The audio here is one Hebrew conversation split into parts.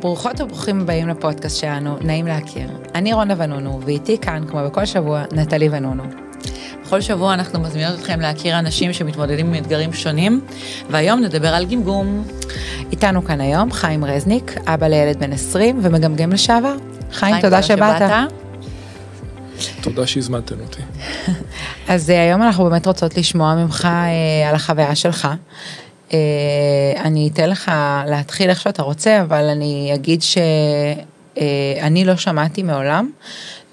ברוכות וברוכים הבאים לפודקאסט שלנו, נעים להכיר. אני רונה ונונו, ואיתי כאן, כמו בכל שבוע, נטלי ונונו. בכל שבוע אנחנו מזמינות אתכם להכיר אנשים שמתמודדים עם אתגרים שונים, והיום נדבר על גמגום. איתנו כאן היום חיים רזניק, אבא לילד בן 20 ומגמגם לשעבר. חיים, תודה שבאת. תודה שהזמנתם אותי. אז היום אנחנו באמת רוצות לשמוע ממך על החוויה שלך. אני אתן לך להתחיל איך שאתה רוצה, אבל אני אגיד שאני לא שמעתי מעולם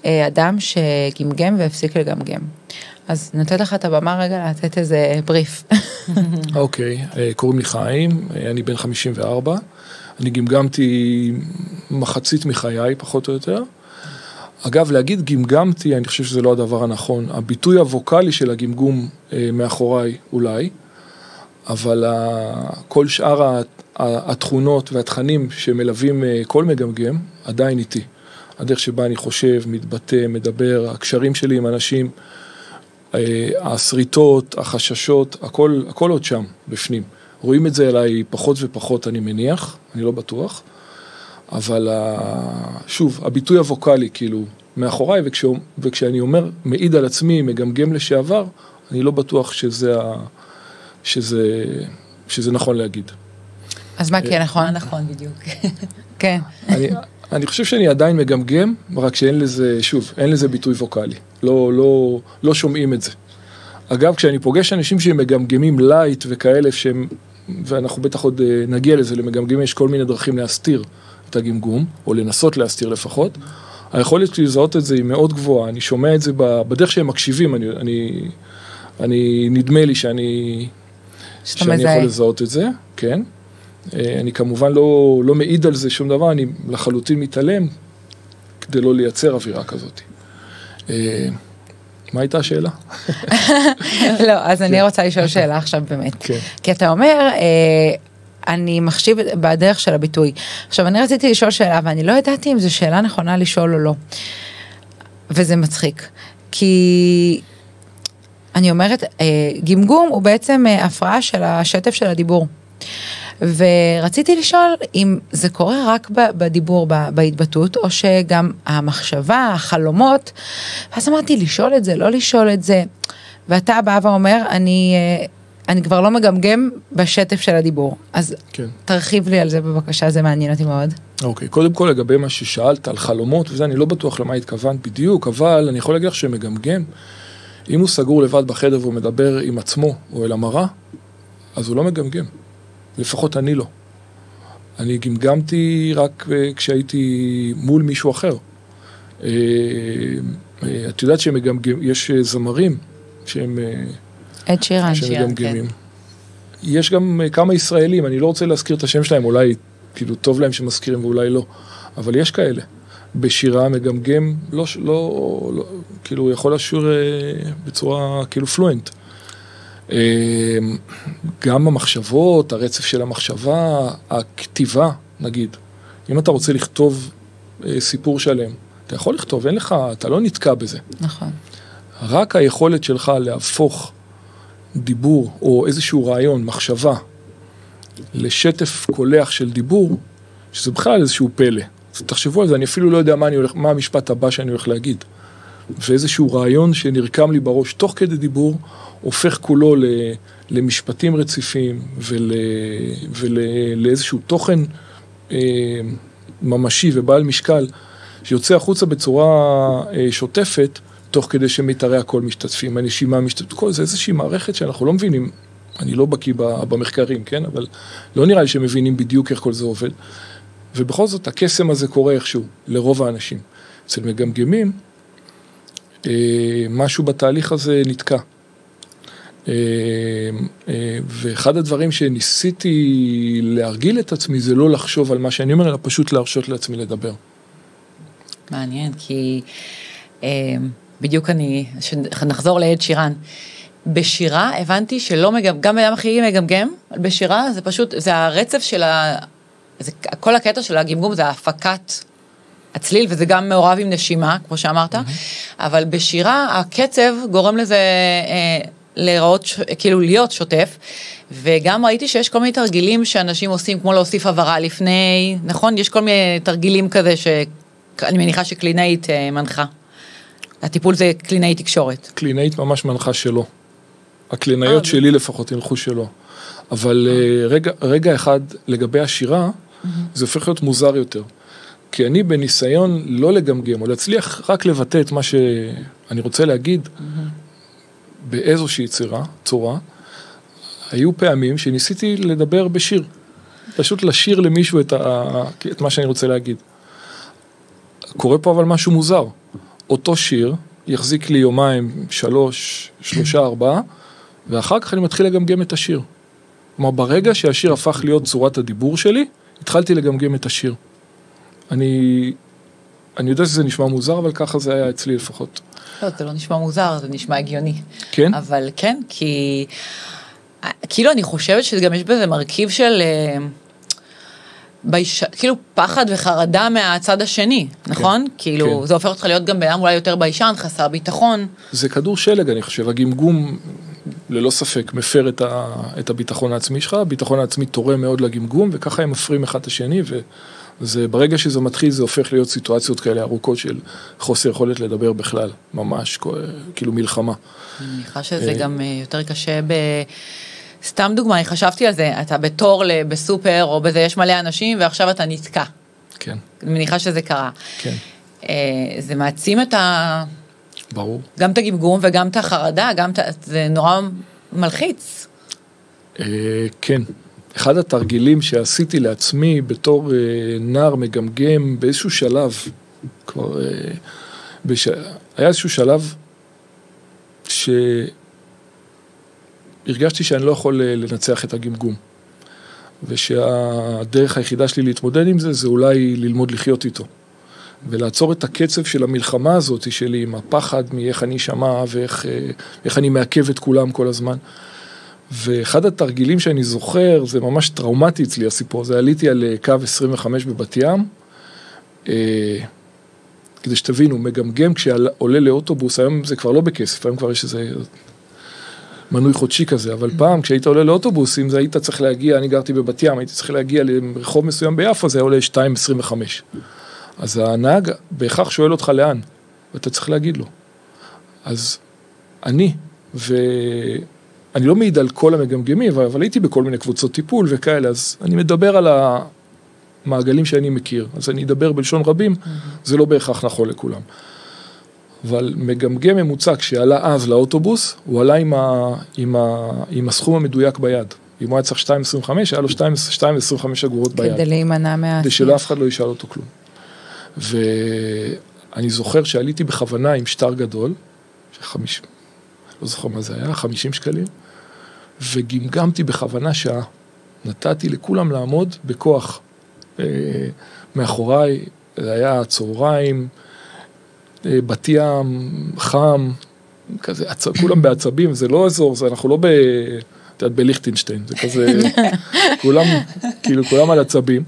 אדם שגמגם והפסיק לגמגם. אז נתת לך את הבמה רגע לתת איזה בריף. אוקיי, קוראים לי חיים, אני בן 54, אני גמגמתי מחצית מחיי, פחות או יותר. אגב, להגיד גמגמתי, אני חושב שזה לא הדבר הנכון. הביטוי הווקלי של הגמגום מאחוריי אולי, אבל כל שאר התכונות והתכנים שמלווים כל מגמגם, עדיין איתי. הדרך שבה אני חושב, מתבטא, מדבר, הקשרים שלי עם אנשים, הסריטות, החששות, הכל עוד שם, בפנים. רואים את זה אליי פחות ופחות, אני מניח, אני לא בטוח, אבל שוב, הביטוי הווקלי, כאילו, מאחוריי, וכשאני אומר, מעיד על עצמי, מגמגם לשעבר, אני לא בטוח שזה נכון להגיד. אז מה כן נכון? נכון בדיוק. כן. אני חושב שאני עדיין מגמגם, רק שאין לזה, שוב, אין לזה ביטוי ווקלי. לא שומעים את זה. אגב, כשאני פוגש אנשים שהם מגמגמים לייט וכאלה, ואנחנו בטח עוד נגיע לזה, למגמגמים יש כל מיני דרכים להסתיר את הגמגום, או לנסות להסתיר לפחות. היכולת לזהות את זה היא מאוד גבוהה. אני שומע את זה בדרך שהם מקשיבים, אני נדמה לי שאני יכול לזהות את זה, כן. אני כמובן לא מעיד על זה שום דבר, אני לחלוטין מתעלם כדי לא לייצר אווירה כזאת. מה הייתה השאלה? לא, אז אני רוצה לשאול שאלה עכשיו באמת. כי אתה אומר, אני מחשיב בדרך של הביטוי. עכשיו, אני רציתי לשאול שאלה, ואני לא ידעתי אם זו שאלה נכונה לשאול או לא. וזה מצחיק. כי אני אומרת, גמגום הוא בעצם הפרעה של השטף של הדיבור. ורציתי לשאול אם זה קורה רק בדיבור, בהתבטאות, או שגם המחשבה, החלומות, ואז אמרתי לשאול את זה, לא לשאול את זה, ואתה בא ואומר, אני כבר לא מגמגם בשטף של הדיבור, אז כן. תרחיב לי על זה בבקשה, זה מעניין אותי מאוד. אוקיי, קודם כל לגבי מה ששאלת על חלומות, וזה אני לא בטוח למה התכוונת בדיוק, אבל אני יכול להגיד לך שמגמגם, אם הוא סגור לבד בחדר והוא מדבר עם עצמו או אל המראה, אז הוא לא מגמגם. לפחות אני לא. אני גמגמתי רק כשהייתי מול מישהו אחר. את יודעת יש זמרים שהם מגמגמים. יש גם כמה ישראלים, אני לא רוצה להזכיר את השם שלהם, אולי כאילו טוב להם שמזכירים ואולי לא, אבל יש כאלה. בשירה מגמגם, כאילו הוא יכול לשיר בצורה כאילו פלואנט. גם המחשבות, הרצף של המחשבה, הכתיבה, נגיד. אם אתה רוצה לכתוב סיפור שלם, אתה יכול לכתוב, אין לך, אתה לא נתקע בזה. נכון. רק היכולת שלך להפוך דיבור או איזשהו רעיון, מחשבה, לשטף קולח של דיבור, שזה בכלל איזשהו פלא. אז תחשבו על זה, אני אפילו לא יודע מה המשפט הבא שאני הולך להגיד. ואיזשהו רעיון שנרקם לי בראש תוך כדי דיבור, הופך כולו למשפטים רציפים ולאיזשהו תוכן ממשי ובעל משקל, שיוצא החוצה בצורה שוטפת, תוך כדי שמתארי הכל משתתפים, הנשימה משתתפת, כל זה איזושהי מערכת שאנחנו לא מבינים, אני לא בקיא במחקרים, כן? אבל לא נראה לי שמבינים בדיוק איך כל זה עובד. ובכל זאת, הקסם הזה קורה איכשהו, לרוב האנשים. אצל מגמגמים, משהו בתהליך הזה נתקע. ואחד הדברים שניסיתי להרגיל את עצמי, זה לא לחשוב על מה שאני אומר, אלא פשוט להרשות לעצמי לדבר. מעניין, כי בדיוק נחזור לעד שירן. בשירה הבנתי שלא גם אדם אחרי מגמגם, בשירה זה פשוט, זה הרצף של כל הקטע של הגמגום זה ההפקת הצליל, וזה גם מעורב עם נשימה, כמו שאמרת, אבל בשירה הקצב גורם לזה להיראות, כאילו להיות שוטף, וגם ראיתי שיש כל מיני תרגילים שאנשים עושים, כמו להוסיף הבהרה לפני, נכון? יש כל מיני תרגילים כזה שאני מניחה שקלינאית מנחה. הטיפול זה קלינאית תקשורת. קלינאית ממש מנחה שלו. הקלינאיות שלי לפחות ילכו שלו. אבל רגע אחד לגבי השירה, זה הופך להיות מוזר יותר. כי אני בניסיון לא לגמגם, או להצליח רק לבטא את מה שאני רוצה להגיד, באיזושהי צורה, היו פעמים שניסיתי לדבר בשיר. פשוט לשיר למישהו את מה שאני רוצה להגיד. קורה פה אבל משהו מוזר. אותו שיר יחזיק לי יומיים, 3, 4, ואחר כך אני מתחיל לגמגם את השיר. כלומר, ברגע שהשיר הפך להיות צורת הדיבור שלי, התחלתי לגמגם את השיר. אני יודע שזה נשמע מוזר, אבל ככה זה היה אצלי לפחות. לא, זה לא נשמע מוזר, זה נשמע הגיוני. כן? אבל כן, כי כאילו אני חושבת שגם יש בזה מרכיב של כאילו פחד וחרדה מהצד השני, נכון? כאילו זה הופך אותך להיות גם בינם אולי יותר ביישן, חסר ביטחון. זה כדור שלג, אני חושב. הגמגום, ללא ספק, מפר את הביטחון העצמי שלך. הביטחון העצמי תורם מאוד לגמגום, וככה הם מפרים אחד את השני, ברגע שזה מתחיל, זה הופך להיות סיטואציות כאלה ארוכות של חוסר יכולת לדבר בכלל, ממש, כאילו מלחמה. אני מניחה שזה גם יותר קשה סתם דוגמה, אני חשבתי על זה, אתה בתור בסופר, או בזה יש מלא אנשים, ועכשיו אתה נתקע. כן. אני מניחה שזה קרה. כן. זה מעצים ברור. גם את הגמגום וגם את החרדה, זה נורא מלחיץ. כן. אחד התרגילים שעשיתי לעצמי בתור נער מגמגם באיזשהו שלב, כבר היה איזשהו שלב שהרגשתי שאני לא יכול לנצח את הגמגום, ושהדרך היחידה שלי להתמודד עם זה, זה אולי ללמוד לחיות איתו, ולעצור את הקצב של המלחמה הזאת שלי, עם הפחד מאיך אני שמע, ואיך אני מעכב את כולם כל הזמן. ואחד התרגילים שאני זוכר, זה ממש טראומטי אצלי הסיפור, זה עליתי על קו 25 בבת ים, כדי שתבינו, מגמגם כשעולה לאוטובוס, היום זה כבר לא בכסף, היום כבר יש איזה מנוי חודשי כזה, אבל פעם כשהיית עולה לאוטובוסים, זה היית צריך להגיע, אני גרתי בבת ים, הייתי צריך להגיע לרחוב מסוים ביפו, זה עולה 2.25. אז הנהג בהכרח שואל אותך לאן, ואתה צריך להגיד לו. אז אני לא מעיד על כל המגמגמים, אבל הייתי בכל מיני קבוצות טיפול וכאלה, אז אני מדבר על המעגלים שאני מכיר, אז אני אדבר בלשון רבים, זה לא בהכרח נכון לכולם. אבל מגמגם ממוצע, כשעלה אז לאוטובוס, הוא עלה עם הסכום המדויק ביד. אם הוא היה צריך 2.25, היה לו 2.25 אגורות ביד. כדי להימנע כדי שלא אף אחד לא ישאל אותו כלום. ואני זוכר שעליתי בכוונה עם שטר גדול, לא זוכר מה זה היה, 50 שקלים, וגמגמתי בכוונה שעה. נתתי לכולם לעמוד בכוח מאחוריי, זה היה צהריים, בת ים, חם, כזה, כולם בעצבים, זה לא אזור, אנחנו לא בליכטנשטיין, זה כזה, כולם על עצבים.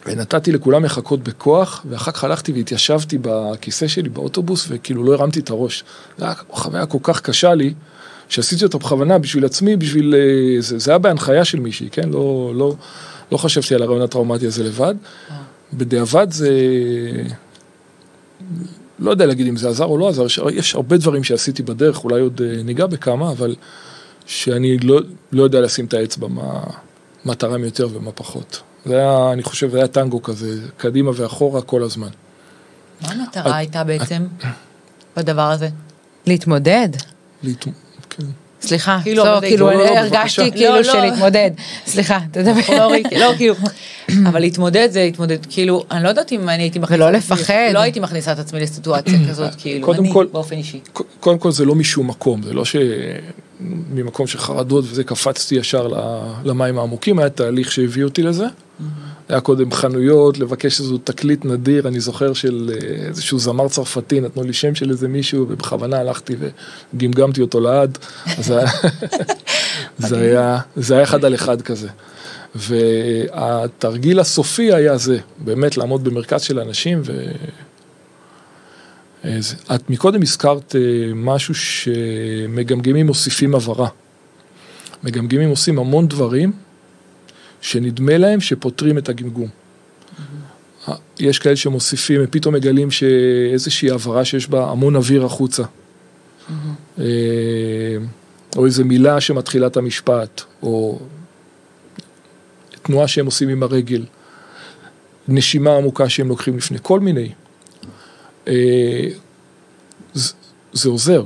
ונתתי לכולם לחכות בכוח, ואחר כך הלכתי והתיישבתי בכיסא שלי באוטובוס, וכאילו לא הרמתי את הראש. זו הייתה חוויה כל כך קשה לי, שעשיתי אותה בכוונה בשביל עצמי, זה היה בהנחיה של מישהי, כן? לא חשבתי על הרעיון הטראומטי הזה לבד. בדיעבד זה, לא יודע להגיד אם זה עזר או לא עזר, יש הרבה דברים שעשיתי בדרך, אולי עוד ניגע בכמה, אבל שאני לא יודע לשים את האצבע, מה תרם יותר ומה פחות. זה היה, אני חושב, זה היה טנגו כזה, קדימה ואחורה כל הזמן. מה המטרה הייתה בעצם בדבר הזה? להתמודד? כן. סליחה, כאילו הרגשתי כאילו של להתמודד. סליחה, תדבר. לא, כאילו, אבל להתמודד זה להתמודד, כאילו, אני לא יודעת אם אני הייתי מכניסה... ולא לפחד. לא הייתי מכניסה את עצמי לסיטואציה כזאת, כאילו, אני באופן אישי. קודם כל זה לא משום מקום, זה לא ממקום של חרדות וזה קפצתי ישר למים העמוקים, היה תהליך שהביא אותי לזה. היה קודם חנויות, לבקש איזו תקליט נדיר, אני זוכר של איזשהו זמר צרפתי, נתנו לי שם של איזה מישהו, ובכוונה הלכתי וגמגמתי אותו לעד, זה היה אחד על אחד כזה. והתרגיל הסופי היה זה, באמת לעמוד במרכז של האנשים, את מקודם הזכרת משהו שמגמגמים מוסיפים עברה. מגמגמים עושים המון דברים שנדמה להם שפותרים את הגמגום. יש כאלה שמוסיפים, פתאום מגלים שאיזושהי עברה שיש בה המון אוויר החוצה. או איזו מילה שמתחילה את המשפט, או תנועה שהם עושים עם הרגל, נשימה עמוקה שהם לוקחים לפני, כל מיני. זה עוזר.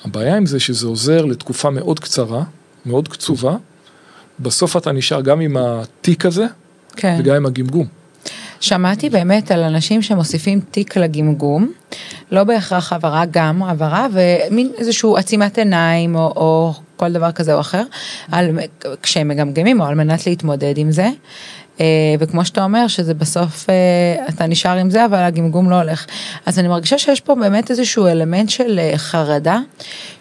הבעיה עם זה שזה עוזר לתקופה מאוד קצרה, מאוד קצובה, בסוף אתה נשאר גם עם התיק הזה, כן. וגם עם הגמגום. שמעתי באמת על אנשים שמוסיפים תיק לגמגום, לא בהכרח עברה, גם עברה, ומין איזשהו עצימת עיניים, או כל דבר כזה או אחר, כשהם מגמגמים, או על מנת להתמודד עם זה, וכמו שאתה אומר, שזה בסוף אתה נשאר עם זה, אבל הגמגום לא הולך. אז אני מרגישה שיש פה באמת איזשהו אלמנט של חרדה,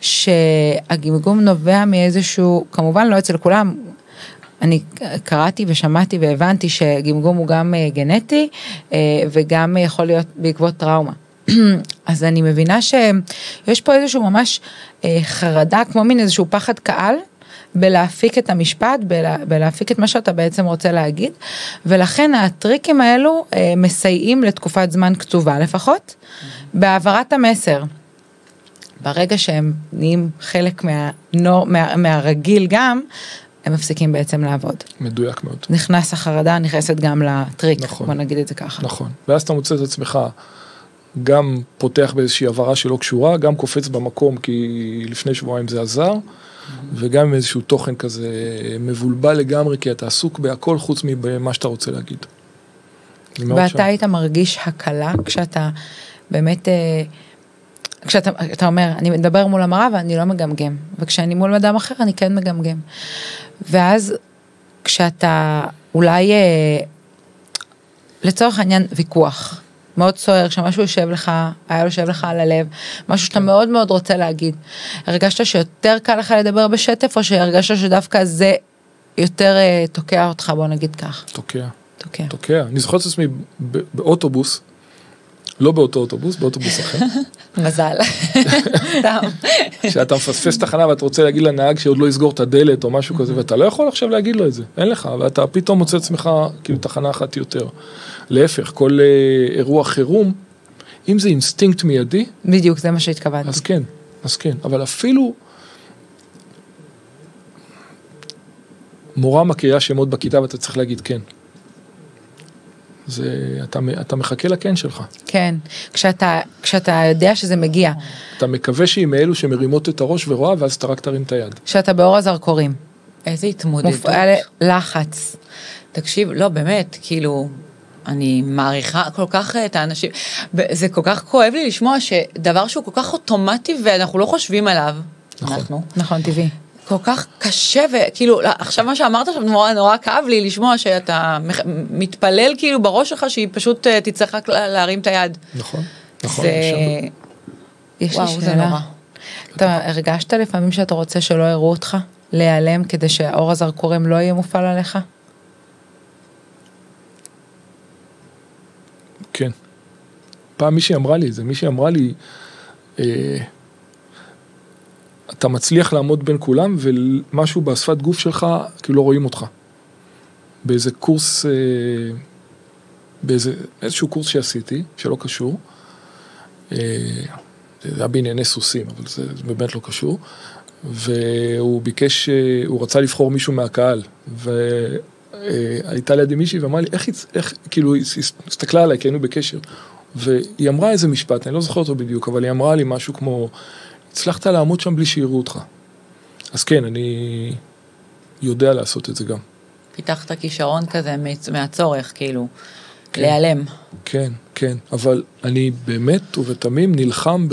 שהגמגום נובע מאיזשהו, כמובן לא אצל כולם, אני קראתי ושמעתי והבנתי שגמגום הוא גם גנטי, וגם יכול להיות בעקבות טראומה. אז אני מבינה שיש פה איזשהו ממש חרדה, כמו מין איזשהו פחד קהל, בלהפיק את המשפט, בלהפיק את מה שאתה בעצם רוצה להגיד, ולכן הטריקים האלו מסייעים לתקופת זמן קצובה לפחות, בהעברת המסר. ברגע שהם נהיים חלק מהרגיל גם, הם מפסיקים בעצם לעבוד. מדויק מאוד. נכנס החרדה, נכנסת גם לטריק, נכון, בוא נגיד את זה ככה. נכון, ואז אתה מוצא את עצמך, גם פותח באיזושהי עברה שלא קשורה, גם קופץ במקום, כי לפני שבועיים זה עזר, וגם עם איזשהו תוכן כזה מבולבל לגמרי, כי אתה עסוק בהכל חוץ ממה שאתה רוצה להגיד. ואתה היית מרגיש הקלה, כשאתה באמת, כשאתה אומר, אני מדבר מול המראה ואני לא מגמגם, וכשאני מול אדם אחר אני כן מגמגם. ואז כשאתה אולי, לצורך העניין ויכוח, מאוד סוער, כשמשהו יושב לך, היה יושב לך על הלב, משהו שאתה מאוד מאוד רוצה להגיד, הרגשת שיותר קל לך לדבר בשטף, או שהרגשת שדווקא זה יותר תוקע אותך, בוא נגיד כך. תוקע. אני זוכר את עצמי באוטובוס, לא באותו אוטובוס, באוטובוס אחר. מזל. שאתה מפספס תחנה ואתה רוצה להגיד לנהג שעוד לא יסגור את הדלת או משהו כזה, ואתה לא יכול עכשיו להגיד לו את זה, אין לך, ואתה פתאום מוצא עצמך כאילו תחנה אחת יותר. להפך, כל אירוע חירום, אם זה אינסטינקט מיידי, בדיוק, זה מה שהתכוונתי. אז כן, אבל אפילו מורה מקריאה שמות בכיתה ואתה צריך להגיד כן. אתה מחכה לכן שלך. כן, כשאתה יודע שזה מגיע. אתה מקווה שהיא מאלו שמרימות את הראש ורואה, ואז אתה רק תרים את היד. כשאתה באור הזרקורים. איזה התמודדות. מופעל לחץ. תקשיב, לא, באמת, כאילו, אני מעריכה כל כך את האנשים, זה כל כך כואב לי לשמוע שדבר שהוא כל כך אוטומטי, ואנחנו לא חושבים עליו. נכון, טבעי. כל כך קשה, וכאילו, עכשיו מה שאמרת עכשיו, נורא כאב לי לשמוע שאתה מתפלל כאילו בראש שלך, שהיא פשוט תצטרך רק להרים את היד. נכון. יש לי שאלה. אתה הרגשת לפעמים שאתה רוצה שלא יראו אותך, להיעלם, כדי שהאור הזרקורים לא יהיה מופעל עליך? כן. פעם מישהי אמרה לי, אתה מצליח לעמוד בין כולם, ומשהו בשפת גוף שלך, כאילו לא רואים אותך. באיזה קורס, איזשהו קורס שעשיתי, שלא קשור, זה היה בענייני סוסים, אבל זה באמת לא קשור, והוא ביקש, הוא רצה לבחור מישהו מהקהל, והייתה לידי מישהי ואמרה לי, איך, כאילו, היא הסתכלה עליי, כי היינו בקשר, והיא אמרה איזה משפט, אני לא זוכר אותו בדיוק, אבל היא אמרה לי משהו כמו, הצלחת לעמוד שם בלי שיראו אותך. אז כן, אני יודע לעשות את זה גם. פיתחת כישרון כזה מהצורך, כאילו, להיעלם. כן, אבל אני באמת ובתמים נלחם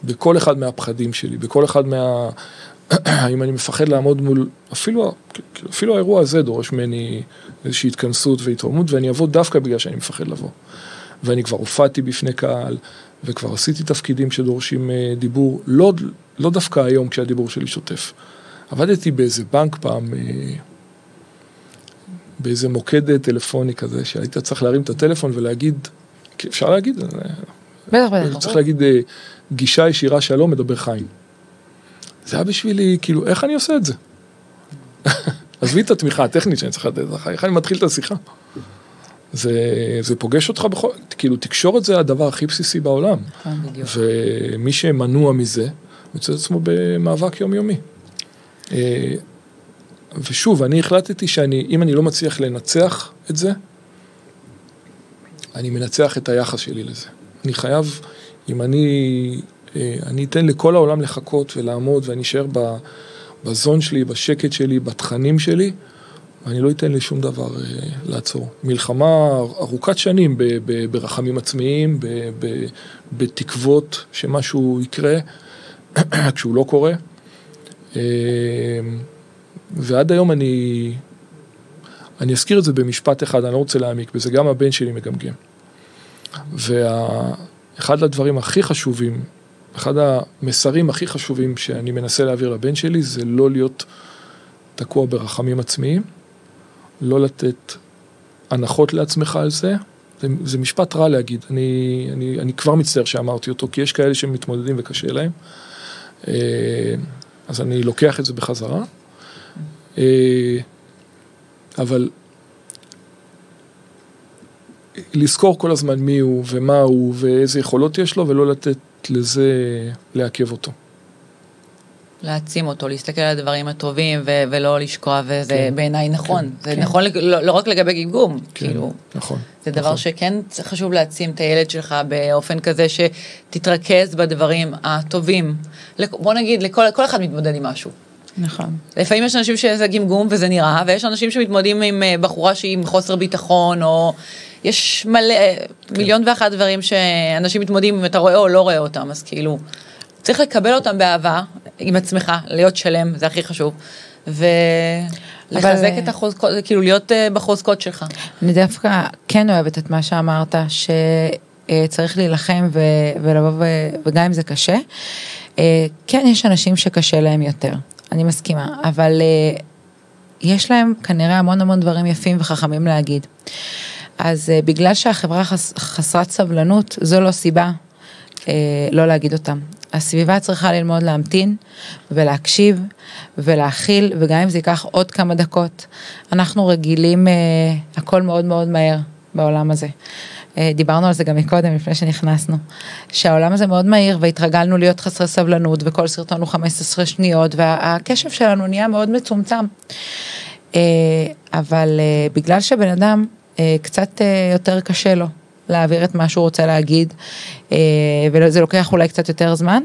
בכל אחד מהפחדים שלי, בכל אחד אם אני מפחד לעמוד מול, אפילו האירוע הזה דורש ממני איזושהי התכנסות והתרומות, ואני אבוא דווקא בגלל שאני מפחד לבוא. ואני כבר הופעתי בפני קהל, וכבר עשיתי תפקידים שדורשים דיבור, לא דווקא היום כשהדיבור שלי שוטף. עבדתי באיזה בנק פעם, באיזה מוקד טלפוני כזה, שהיית צריך להרים את הטלפון ולהגיד אפשר להגיד? בטח. צריך להגיד, גישה ישירה שלום, מדבר חיים. זה היה בשבילי, כאילו, איך אני עושה את זה? עזבי את התמיכה הטכנית שאני צריך לתת לך, איך אני מתחיל את השיחה? זה פוגש אותך בכל, כאילו, תקשורת זה הדבר הכי בסיסי בעולם. ומי שמנוע מזה, יוצא את עצמו במאבק יומיומי. ושוב, אני החלטתי אם אני לא מצליח לנצח את זה, אני מנצח את היחס שלי לזה. אני חייב, אם אני אתן לכל העולם לחכות ולעמוד, ואני אשאר בזון שלי, בשקט שלי, בתכנים שלי, ואני לא אתן לי שום דבר לעצור. מלחמה ארוכת שנים ברחמים עצמיים, בתקוות שמשהו יקרה, כשהוא לא קורה. ועד היום אני אזכיר את זה במשפט אחד, אני לא רוצה להעמיק בזה, גם הבן שלי מגמגם. ואחד הדברים הכי חשובים, אחד המסרים הכי חשובים שאני מנסה להעביר לבן שלי, זה לא להיות תקוע ברחמים עצמיים, לא לתת הנחות לעצמך על זה. זה משפט רע להגיד, אני כבר מצטער שאמרתי אותו, כי יש כאלה שמתמודדים וקשה להם. אז אני לוקח את זה בחזרה. אבל לזכור כל הזמן מי הוא ומה הוא ואיזה יכולות יש לו, ולא לתת לזה לעכב אותו. להעצים אותו, להסתכל על הדברים הטובים ולא לשקוע, וזה בעיניי נכון. זה נכון לא רק לגבי גמגום, כאילו. נכון. זה דבר שכן חשוב להעצים את הילד שלך באופן כזה שתתרכז בדברים הטובים. בוא נגיד, לכל אחד מתמודד עם משהו. נכון. לפעמים יש אנשים שזה גמגום וזה נראה, ויש אנשים שמתמודדים עם בחורה שהיא עם חוסר ביטחון, או יש מלא, מיליון ואחת דברים שאנשים מתמודדים אם אתה רואה או לא רואה אותם, אז כאילו, צריך לקבל אותם באהבה, עם עצמך, להיות שלם, זה הכי חשוב, ולחזק את החוזקות, כאילו להיות בחוזקות שלך. אני דווקא כן אוהבת את מה שאמרת, שצריך להילחם ולבוא, וגם אם זה קשה, כן יש אנשים שקשה להם יותר. אני מסכימה, אבל יש להם כנראה המון דברים יפים וחכמים להגיד. אז בגלל שהחברה חסרת סבלנות, זו לא סיבה לא להגיד אותם. הסביבה צריכה ללמוד להמתין ולהקשיב ולהכיל, וגם אם זה ייקח עוד כמה דקות. אנחנו רגילים הכל מאוד מהר בעולם הזה. דיברנו על זה גם מקודם, לפני שנכנסנו, שהעולם הזה מאוד מהיר, והתרגלנו להיות חסרי סבלנות, וכל סרטון הוא 15 שניות, והקשב שלנו נהיה מאוד מצומצם. אבל בגלל שבן אדם קצת יותר קשה לו להעביר את מה שהוא רוצה להגיד, וזה לוקח אולי קצת יותר זמן,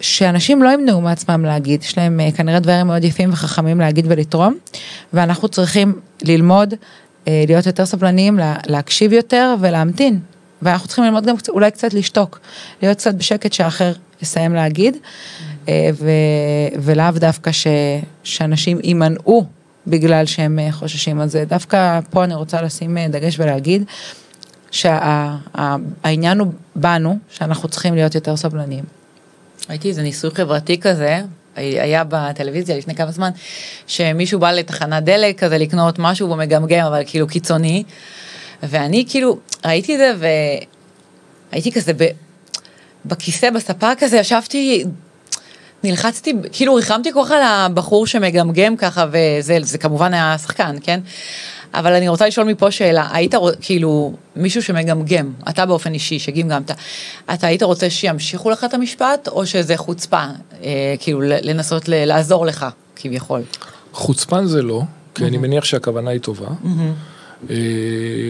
שאנשים לא ימנעו מעצמם להגיד, יש להם כנראה דברים מאוד יפים וחכמים להגיד ולתרום, ואנחנו צריכים ללמוד, להיות יותר סבלניים, להקשיב יותר ולהמתין. ואנחנו צריכים ללמוד גם אולי קצת לשתוק, להיות קצת בשקט שאחר יסיים להגיד, ולאו דווקא שאנשים יימנעו בגלל שהם חוששים. אז דווקא פה אני רוצה לשים דגש ולהגיד, שהעניין הוא בנו, שאנחנו צריכים להיות יותר סבלניים. ראיתי איזה ניסוי חברתי כזה, היה בטלוויזיה לפני כמה זמן, שמישהו בא לתחנת דלק כזה לקנות משהו ומגמגם, אבל כאילו קיצוני, ואני כאילו ראיתי את זה, והייתי כזה בכיסא, בספה כזה, ישבתי, נלחצתי, כאילו ריחמתי כוח על הבחור שמגמגם ככה, וזה כמובן היה שחקן, כן? אבל אני רוצה לשאול מפה שאלה, היית כאילו מישהו שמגמגם, אתה באופן אישי שגמגמת, אתה היית רוצה שימשיכו לך את המשפט, או שזה חוצפה, כאילו לנסות לעזור לך, כביכול? חוצפן זה לא, כי אני מניח שהכוונה היא טובה,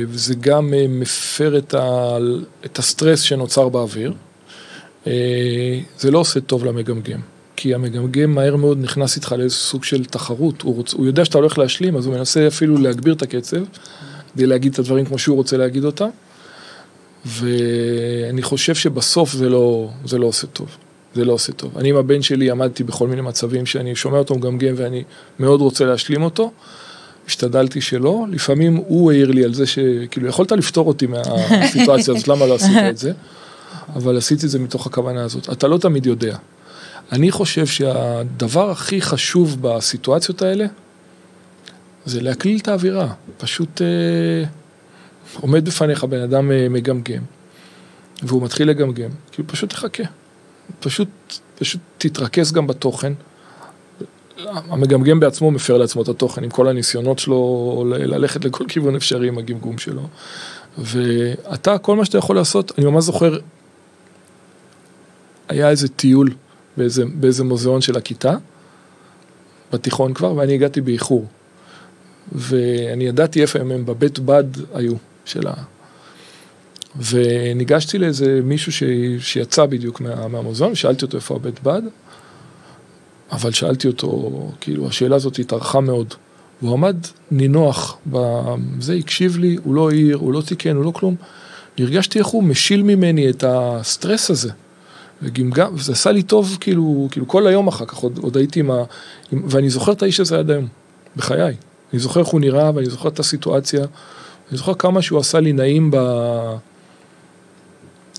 וזה גם מפר את הסטרס שנוצר באוויר, זה לא עושה טוב למגמגם. כי המגמגם מהר מאוד נכנס איתך לאיזה סוג של תחרות, הוא יודע שאתה הולך להשלים, אז הוא מנסה אפילו להגביר את הקצב, כדי להגיד את הדברים כמו שהוא רוצה להגיד אותם, ואני חושב שבסוף זה לא עושה טוב, זה לא עושה טוב. אני עם הבן שלי עמדתי בכל מיני מצבים שאני שומע אותו מגמגם, ואני מאוד רוצה להשלים אותו, השתדלתי שלא, לפעמים הוא העיר לי על זה שכאילו יכולת לפתור אותי מהסיטואציה הזאת, למה לא עשית את זה, אבל עשיתי את זה מתוך הכוונה הזאת. אתה לא תמיד יודע. אני חושב שהדבר הכי חשוב בסיטואציות האלה, זה להקליל את האווירה. פשוט עומד בפניך בן אדם מגמגם, והוא מתחיל לגמגם, כאילו פשוט תחכה. פשוט תתרכז גם בתוכן. המגמגם בעצמו מפר לעצמו את התוכן, עם כל הניסיונות שלו ללכת לכל כיוון אפשרי עם הגמגום שלו. ואתה, כל מה שאתה יכול לעשות, אני ממש זוכר, היה איזה טיול באיזה מוזיאון של הכיתה, בתיכון כבר, ואני הגעתי באיחור. ואני ידעתי איפה הם בבית בד היו שלה. וניגשתי לאיזה מישהו שיצא בדיוק מהמוזיאון, שאלתי אותו איפה הבית בד, אבל שאלתי אותו, כאילו, השאלה הזאת התארכה מאוד. והוא עמד נינוח, זה הקשיב לי, הוא לא העיר, הוא לא תיקן, הוא לא כלום. הרגשתי איך הוא משיל ממני את הסטרס הזה. וזה עשה לי טוב, כאילו כל היום אחר כך, עוד הייתי ואני זוכר את האיש הזה עד היום, בחיי. אני זוכר איך הוא נראה, ואני זוכר את הסיטואציה, אני זוכר כמה שהוא עשה לי נעים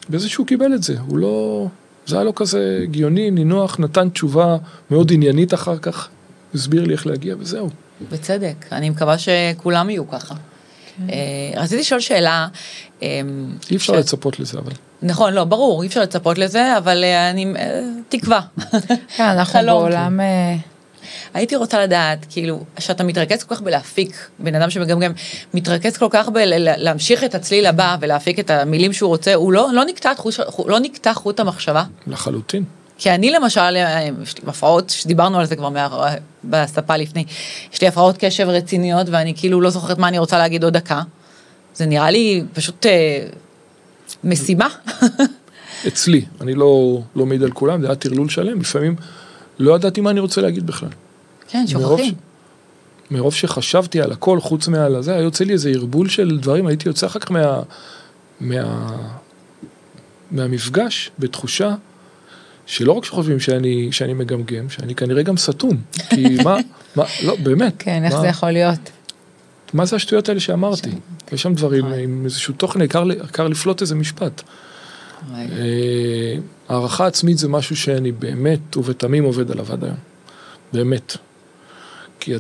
באיזה שהוא קיבל את זה. הוא לא, זה היה לו כזה גיוני, נינוח, נתן תשובה מאוד עניינית אחר כך, הסביר לי איך להגיע, וזהו. בצדק, אני מקווה שכולם יהיו ככה. רציתי לשאול שאלה. אי אפשר לצפות לזה, אבל. נכון, לא, ברור, אי אפשר לצפות לזה, אבל אני, תקווה. כן, אנחנו בעולם... הייתי רוצה לדעת, כאילו, שאתה מתרכז כל כך בלהפיק, בן אדם שמגמגם, מתרכז כל כך בלהמשיך את הצליל הבא, ולהפיק את המילים שהוא רוצה, הוא לא נקטע חוט המחשבה? לחלוטין. כי אני למשל, יש לי הפרעות, שדיברנו על זה כבר בספה לפני, יש לי הפרעות קשב רציניות, ואני כאילו לא זוכרת מה אני רוצה להגיד עוד דקה. זה נראה לי פשוט משימה. אצלי, אני לא מעיד על כולם, זה היה תרלול שלם, לפעמים לא ידעתי מה אני רוצה להגיד בכלל. כן, שוכחים. מרוב שחשבתי על הכל, חוץ מעל הזה, היה יוצא לי איזה ערבול של דברים, הייתי יוצא אחר כך מהמפגש, בתחושה, שלא רק שחושבים שאני מגמגם, שאני כנראה גם סתום. כי לא, באמת. כן, איך זה יכול להיות? מה זה השטויות האלה שאמרתי? יש שם דברים עם איזשהו תוכן, עיקר לפלוט איזה משפט. הערכה עצמית זה משהו שאני באמת ובתמים עובד עליו עד היום. באמת. כי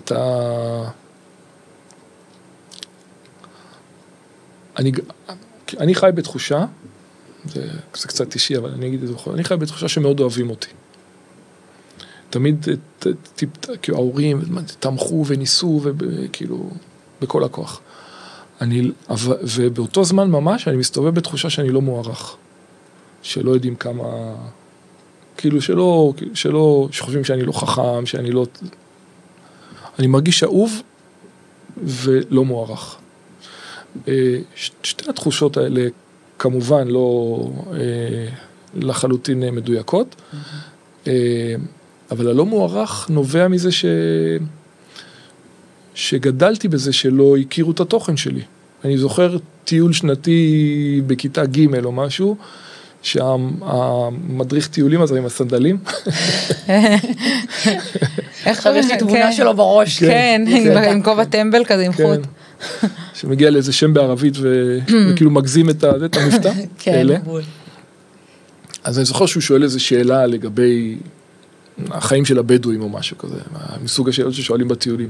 אני חי בתחושה, זה קצת אישי, אבל אני אגיד את זה בכל, אני חי בתחושה שמאוד אוהבים אותי. תמיד, כאילו, ההורים תמכו וניסו, וכאילו, בכל הכוח. ובאותו זמן ממש, אני מסתובב בתחושה שאני לא מוערך. שלא יודעים כמה, כאילו שחושבים שאני לא חכם, שאני לא, אני מרגיש אהוב ולא מוערך. שתי התחושות האלה, כמובן לא לחלוטין מדויקות, אבל הלא מוערך נובע מזה שגדלתי בזה שלא הכירו את התוכן שלי. אני זוכר טיול שנתי בכיתה ג' או משהו, שהמדריך טיולים הזה עם הסנדלים. עכשיו יש לי תמונה שלו בראש. כן, עם כובע טמבל כזה, עם חוט. שמגיע לאיזה שם בערבית וכאילו מגזים את המבטא. כן, בול. אז אני זוכר שהוא שואל איזו שאלה לגבי החיים של הבדואים או משהו כזה, מסוג השאלות ששואלים בטיולים.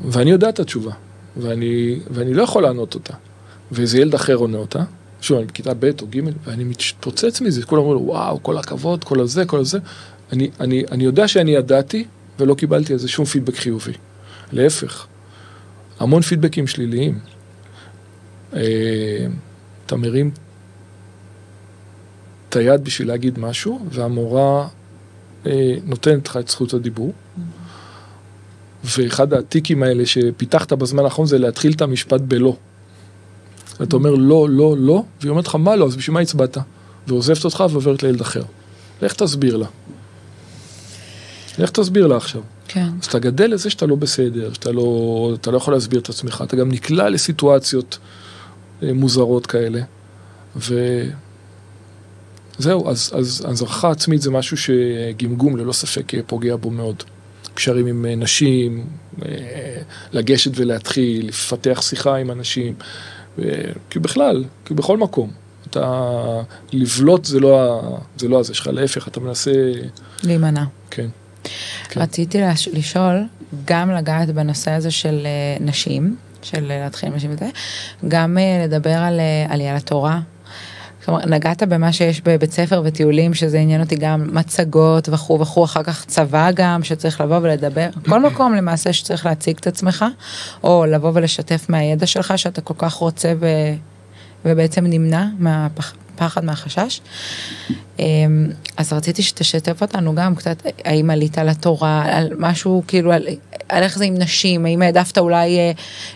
ואני יודע את התשובה, ואני לא יכול לענות אותה. ואיזה ילד אחר עונה אותה, שוב, אני בכיתה ב' או ג' ואני מתפוצץ מזה, כולם אומרים לו, וואו, כל הכבוד, כל הזה, כל הזה. אני יודע שאני ידעתי, ולא קיבלתי איזה שום פידבק חיובי. להפך. המון פידבקים שליליים. אתה מרים את היד בשביל להגיד משהו, והמורה נותנת לך את זכות הדיבור. ואחד העתיקים האלה שפיתחת בזמן האחרון זה להתחיל את המשפט בלא. אתה אומר לא, לא, לא, והיא אומרת לך מה לא, אז בשביל מה הצבעת? ועוזבת אותך ועוברת לילד אחר. לך תסביר לה. לך תסביר לה עכשיו. כן. אז אתה גדל לזה שאתה לא בסדר, שאתה לא יכול להסביר את עצמך, אתה גם נקלע לסיטואציות מוזרות כאלה, וזהו, אז הערכה עצמית זה משהו שגמגום ללא ספק פוגע בו מאוד. קשרים עם נשים, לגשת ולהתחיל, לפתח שיחה עם אנשים, כי בכלל, כי בכל מקום, אתה לבלוט זה לא הזה שלך, להפך, אתה מנסה להימנע. כן. רציתי לשאול, גם לגעת בנושא הזה של נשים, של להתחיל משהו וזה, גם לדבר על עלייה לתורה. כלומר, נגעת במה שיש בבית ספר וטיולים, שזה עניין אותי גם מצגות וכו', אחר כך צבא גם, שצריך לבוא ולדבר. כל מקום למעשה שצריך להציג את עצמך, או לבוא ולשתף מהידע שלך, שאתה כל כך רוצה ובעצם נמנע מהפחד, מהחשש. אז רציתי שתשתף אותנו גם קצת, האם עלית לתורה, על משהו כאילו, על איך זה עם נשים, האם העדפת אולי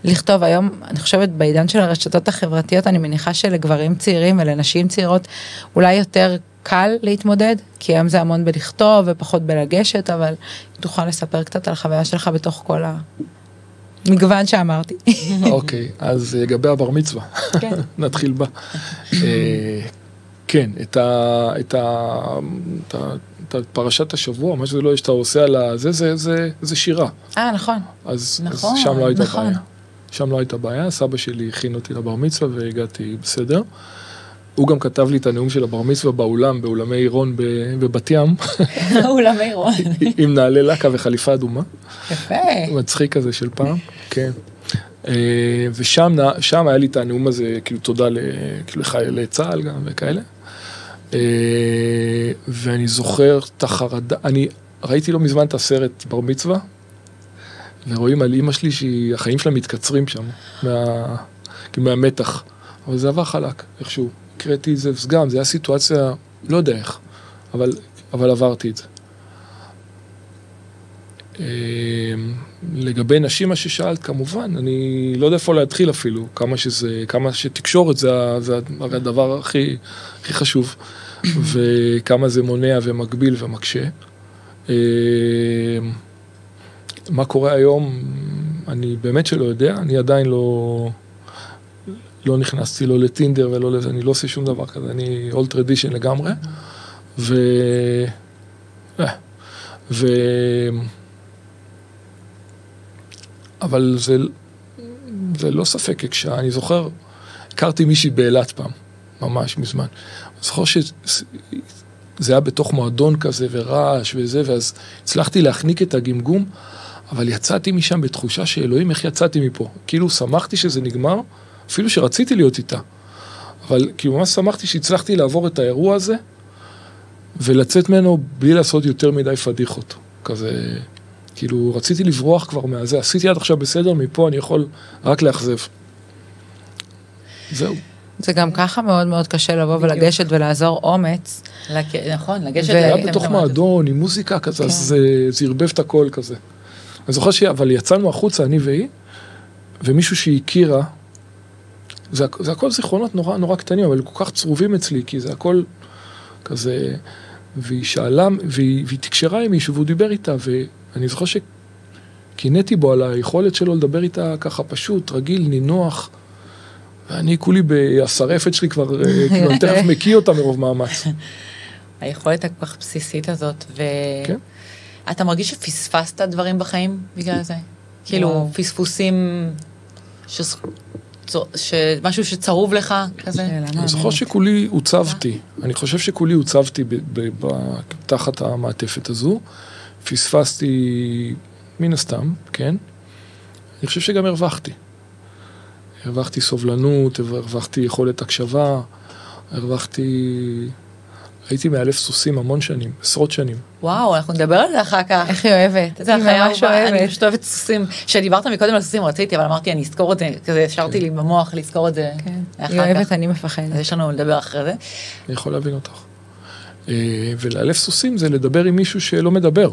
לכתוב היום, אני חושבת בעידן של הרשתות החברתיות, אני מניחה שלגברים צעירים ולנשים צעירות, אולי יותר קל להתמודד, כי היום זה המון בלכתוב ופחות בלגשת, אבל תוכל לספר קצת על החוויה שלך בתוך כל המגוון שאמרתי. אוקיי, אז לגבי הבר מצווה, נתחיל בה. כן, את פרשת השבוע, מה שזה לא יש, אתה עושה על זה שירה. נכון. אז שם לא הייתה בעיה. שם לא הייתה בעיה, סבא שלי הכין אותי לבר מצווה והגעתי בסדר. הוא גם כתב לי את הנאום של הבר מצווה באולמי עירון בבת ים. אולמי עירון. עם נעלי לקה וחליפה אדומה. יפה. מצחיק כזה של פעם, כן. ושם היה לי את הנאום הזה, כאילו תודה לחיילי צה"ל גם וכאלה. ואני זוכר את החרדה, אני ראיתי לא מזמן את הסרט בר מצווה, ורואים על אמא שלי שהחיים שלה מתקצרים שם, מהמתח. אבל זה עבר חלק, איכשהו. הקראתי את זה, וגם, זה היה סיטואציה, לא יודע איך, אבל עברתי את זה. לגבי נשים, מה ששאלת, כמובן, אני לא יודע איפה להתחיל אפילו, כמה שתקשורת זה הדבר הכי חשוב, וכמה זה מונע ומגביל ומקשה. מה קורה היום, אני באמת שלא יודע, אני עדיין לא נכנסתי לא לטינדר ולא לזה, אני לא עושה שום דבר כזה, אני אולד טרדישן לגמרי, אבל זה לא ספק, כשאני זוכר, הכרתי מישהי באילת פעם, ממש מזמן. אני זוכר שזה היה בתוך מועדון כזה ורעש וזה, ואז הצלחתי להחניק את הגמגום, אבל יצאתי משם בתחושה שאלוהים, איך יצאתי מפה? כאילו שמחתי שזה נגמר, אפילו שרציתי להיות איתה. אבל כאילו ממש שמחתי שהצלחתי לעבור את האירוע הזה, ולצאת ממנו בלי לעשות יותר מדי פדיחות. כזה, כאילו רציתי לברוח כבר מהזה, עשיתי עד עכשיו בסדר, מפה אני יכול רק לאכזב. זהו. זה גם ככה מאוד מאוד קשה לבוא ולגשת ולעזור אומץ. נכון, לגשת. זה היה בתוך מועדון, עם מוזיקה כזה, אז זה הרבב את הכל כזה. אני זוכר אבל יצאנו החוצה, אני והיא, ומישהו שהכירה, זה הכל זיכרונות נורא נורא קטנים, אבל כל כך צרובים אצלי, כי זה הכל כזה, והיא שאלה, והיא תקשרה עם מישהו, והוא דיבר איתה, ואני זוכר שקינאתי בו על היכולת שלו לדבר איתה ככה פשוט, רגיל, נינוח, ואני כולי בסרפת שלי כבר, כאילו אני תכף מקיא אותה מרוב מאמץ. היכולת כל כך בסיסית הזאת, כן. אתה מרגיש שפספסת דברים בחיים בגלל זה? כאילו, פספוסים, משהו שצרוב לך כזה? אני זוכר שכולי הוצבתי, אני חושב שכולי הוצבתי תחת המעטפת הזו, פספסתי מן הסתם, כן? אני חושב שגם הרווחתי סובלנות, הרווחתי יכולת הקשבה, הייתי מאלף סוסים המון שנים, עשרות שנים. וואו, אנחנו נדבר על זה אחר כך. איך היא אוהבת? זה החיה אהובה, אני פשוט אוהבת סוסים. כשדיברת מקודם על סוסים רציתי, אבל אמרתי, אני אזכור את זה, כזה השארתי לי במוח לזכור את זה אחר כך. היא אוהבת, אני מפחדת. אז יש לנו לדבר אחרי זה. אני יכול להבין אותך. ולאלף סוסים זה לדבר עם מישהו שלא מדבר.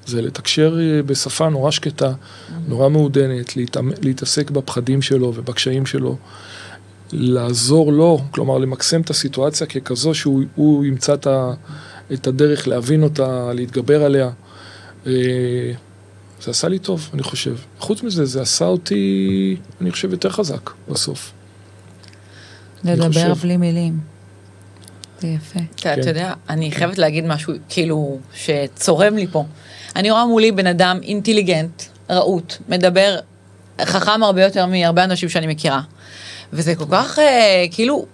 זה לתקשר בשפה נורא שקטה, נורא מעודנת, להתעסק בפחדים שלו ובקשיים שלו. לעזור לו, כלומר למקסם את הסיטואציה ככזו שהוא ימצא את הדרך להבין אותה, להתגבר עליה. זה עשה לי טוב, אני חושב. חוץ מזה, זה עשה אותי, אני חושב, יותר חזק בסוף. לדבר בלי מילים. זה יפה. אתה יודע, אני חייבת להגיד משהו, כאילו, שצורם לי פה. אני רואה מולי בן אדם אינטליגנט, רעות, מדבר חכם הרבה יותר מהרבה אנשים שאני מכירה. וזה כל כך, כאילו,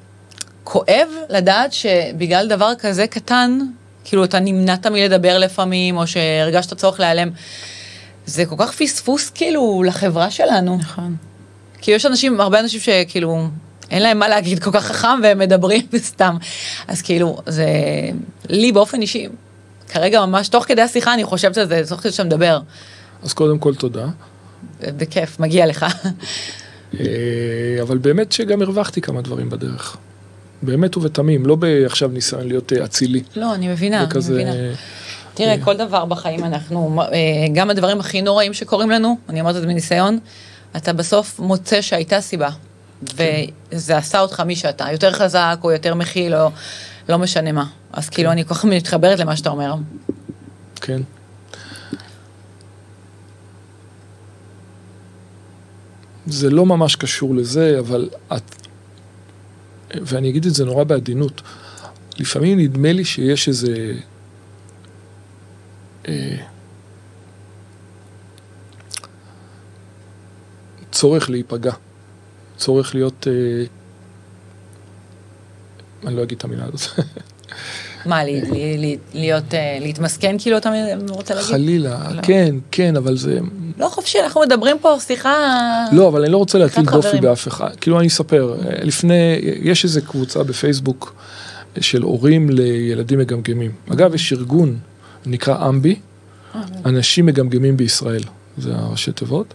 כואב לדעת שבגלל דבר כזה קטן, כאילו, אתה נמנעת מלדבר לפעמים, או שהרגשת צורך להיעלם. זה כל כך פספוס, כאילו, לחברה שלנו. נכון. כי יש אנשים, הרבה אנשים שכאילו, אין להם מה להגיד כל כך חכם, והם מדברים סתם. אז כאילו, זה, לי באופן אישי, כרגע ממש, תוך כדי השיחה, אני חושבת על זה, תוך כדי שאתה מדבר. אז קודם כל תודה. בכיף, מגיע לך. אבל באמת שגם הרווחתי כמה דברים בדרך. באמת ובתמים, לא עכשיו ניסיון להיות אצילי. לא, אני מבינה, אני מבינה. תראה, כל דבר בחיים אנחנו, גם הדברים הכי נוראים שקורים לנו, אני אומרת את זה מניסיון, אתה בסוף מוצא שהייתה סיבה, וזה עשה אותך מי שאתה, יותר חזק או יותר מכיל, או לא משנה מה. אז כאילו אני כל כך מתחברת למה שאתה אומר. כן. זה לא ממש קשור לזה, אבל ואני אגיד את זה נורא בעדינות, לפעמים נדמה לי שיש איזה צורך להיפגע, צורך להיות, אני לא אגיד את המילה הזאת. מה, להתמסכן כאילו אתה רוצה להגיד? חלילה, כן, אבל זה... לא חופשי, אנחנו מדברים פה שיחה... לא, אבל אני לא רוצה להטיל דופי באף אחד. כאילו אני אספר, יש איזו קבוצה בפייסבוק של הורים לילדים מגמגמים. אגב, יש ארגון, נקרא אמבי, אנשים מגמגמים בישראל, זה הראשי תיבות,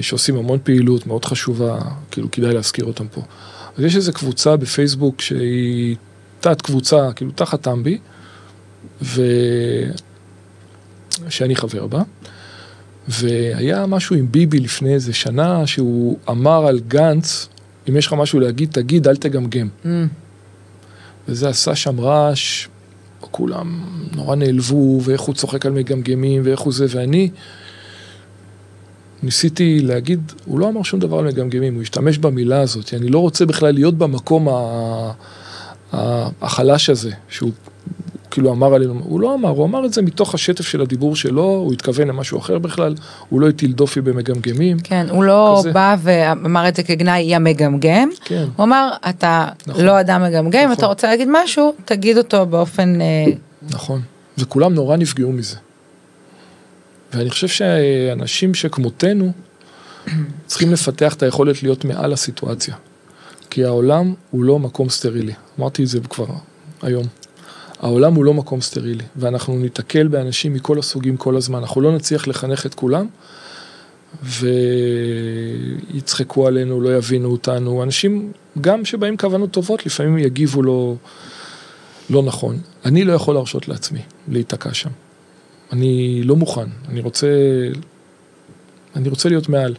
שעושים המון פעילות מאוד חשובה, כאילו כדאי להזכיר אותם פה. אז יש איזו קבוצה בפייסבוק שהיא תת קבוצה, כאילו תחת אמבי, שאני חבר בה, והיה משהו עם ביבי לפני איזה שנה, שהוא אמר על גנץ, אם יש לך משהו להגיד, תגיד, אל תגמגם. וזה עשה שם רעש, כולם נורא נעלבו, ואיך הוא צוחק על מגמגמים, ואיך הוא זה, ואני ניסיתי להגיד, הוא לא אמר שום דבר על מגמגמים, הוא השתמש במילה הזאת, אני לא רוצה בכלל להיות במקום החלש הזה, שהוא כאילו אמר עלינו, הוא לא אמר, הוא אמר את זה מתוך השטף של הדיבור שלו, הוא התכוון למשהו אחר בכלל, הוא לא הטיל דופי במגמגמים. כן, הוא לא בא ואמר את זה כגנאי, יא מגמגם, הוא אמר, אתה לא אדם מגמגם, אתה רוצה להגיד משהו, תגיד אותו באופן... נכון, וכולם נורא נפגעו מזה. ואני חושב שאנשים שכמותנו, צריכים לפתח את היכולת להיות מעל הסיטואציה. כי העולם הוא לא מקום סטרילי. אמרתי את זה כבר היום. העולם הוא לא מקום סטרילי, ואנחנו ניתקל באנשים מכל הסוגים כל הזמן. אנחנו לא נצליח לחנך את כולם, ויצחקו עלינו, לא יבינו אותנו. אנשים, גם שבאים כוונות טובות, לפעמים יגיבו לא נכון. אני לא יכול להרשות לעצמי להיתקע שם. אני לא מוכן. אני רוצה להיות מעל.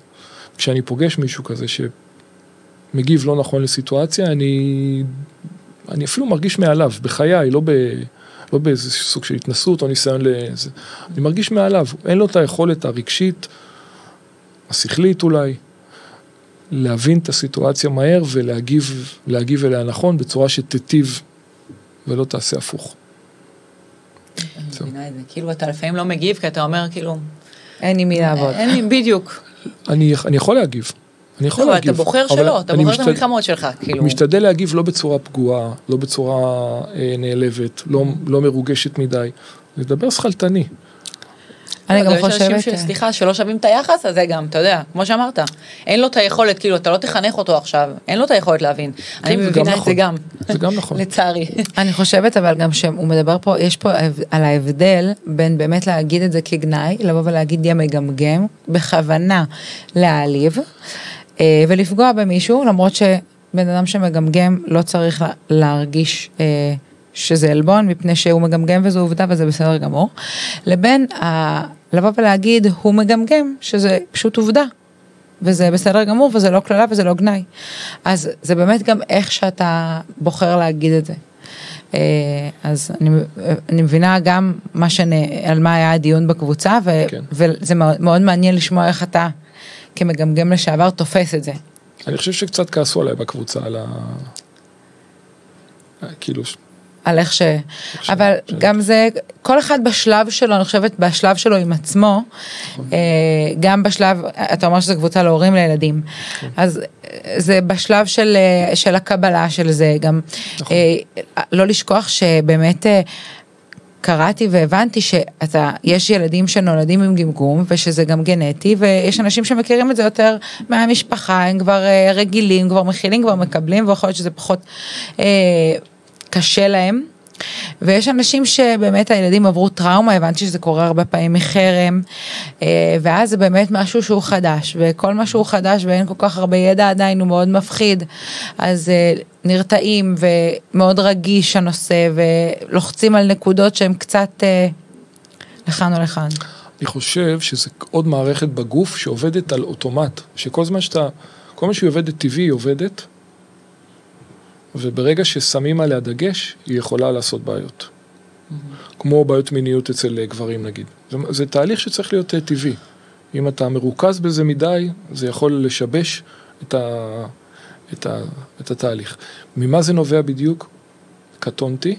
כשאני פוגש מישהו כזה שמגיב לא נכון לסיטואציה, אני אפילו מרגיש מעליו, בחיי, לא באיזה סוג של התנסות או ניסיון לזה. אני מרגיש מעליו, אין לו את היכולת הרגשית, השכלית אולי, להבין את הסיטואציה מהר ולהגיב אליה נכון בצורה שתטיב ולא תעשה הפוך. אני מבינה את זה, כאילו אתה לפעמים לא מגיב, כי אתה אומר כאילו... אין לי מי לעבוד. אין לי, בדיוק. אני יכול להגיב. לא, אתה בוחר שלא, אתה בוחר את המלחמות שלך, כאילו. משתדל להגיב לא בצורה פגועה, לא בצורה נעלבת, לא מרוגשת מדי, לדבר שכלתני. אני גם חושבת... סליחה, שלא שווים את היחס הזה גם, אתה יודע, כמו שאמרת. אין לו את היכולת, כאילו, אתה לא תחנך אותו עכשיו, אין לו את היכולת להבין. אני מבינה את זה גם. זה גם נכון. לצערי. אני חושבת, אבל גם שהוא מדבר פה, יש פה על ההבדל בין באמת להגיד את זה כגנאי, לבוא ולהגיד יא מגמגם, בכוונה להעליב, ולפגוע במישהו, למרות שבן אדם שמגמגם לא צריך להרגיש שזה אלבון, מפני שהוא מגמגם וזו עובדה וזה בסדר גמור, לבין לבוא ולהגיד הוא מגמגם, שזה פשוט עובדה, וזה בסדר גמור וזה לא כללה וזה לא גנאי. אז זה באמת גם איך שאתה בוחר להגיד את זה. אז אני מבינה גם על מה היה הדיון בקבוצה, וזה מאוד מעניין לשמוע איך אתה כמגמגם לשעבר תופס את זה. אני חושב שקצת כעסו עליי בקבוצה, על כאילו... על איך אבל גם זה, כל אחד בשלב שלו, אני חושבת בשלב שלו עם עצמו, גם בשלב, אתה אומר שזה קבוצה להורים לילדים, אז זה בשלב של הקבלה של זה, גם לא לשכוח שבאמת קראתי והבנתי שיש ילדים שנולדים עם גמגום, ושזה גם גנטי, ויש אנשים שמכירים את זה יותר מהמשפחה, הם כבר רגילים, כבר מכילים, כבר מקבלים, ויכול להיות שזה פחות קשה להם. ויש אנשים שבאמת הילדים עברו טראומה, הבנתי שזה קורה הרבה פעמים מחרם, ואז זה באמת משהו שהוא חדש, וכל משהו חדש ואין כל כך הרבה ידע עדיין, הוא מאוד מפחיד, אז נרתעים ומאוד רגיש הנושא, ולוחצים על נקודות שהן קצת לכאן או לכאן. אני חושב שזה עוד מערכת בגוף שעובדת על אוטומט, שכל זמן כל מה שהיא עובדת טבעי, היא עובדת, וברגע ששמים עליה דגש, היא יכולה לעשות בעיות. כמו בעיות מיניות אצל גברים נגיד. זה תהליך שצריך להיות טבעי. אם אתה מרוכז בזה מדי, זה יכול לשבש את התהליך. ממה זה נובע בדיוק? קטונתי.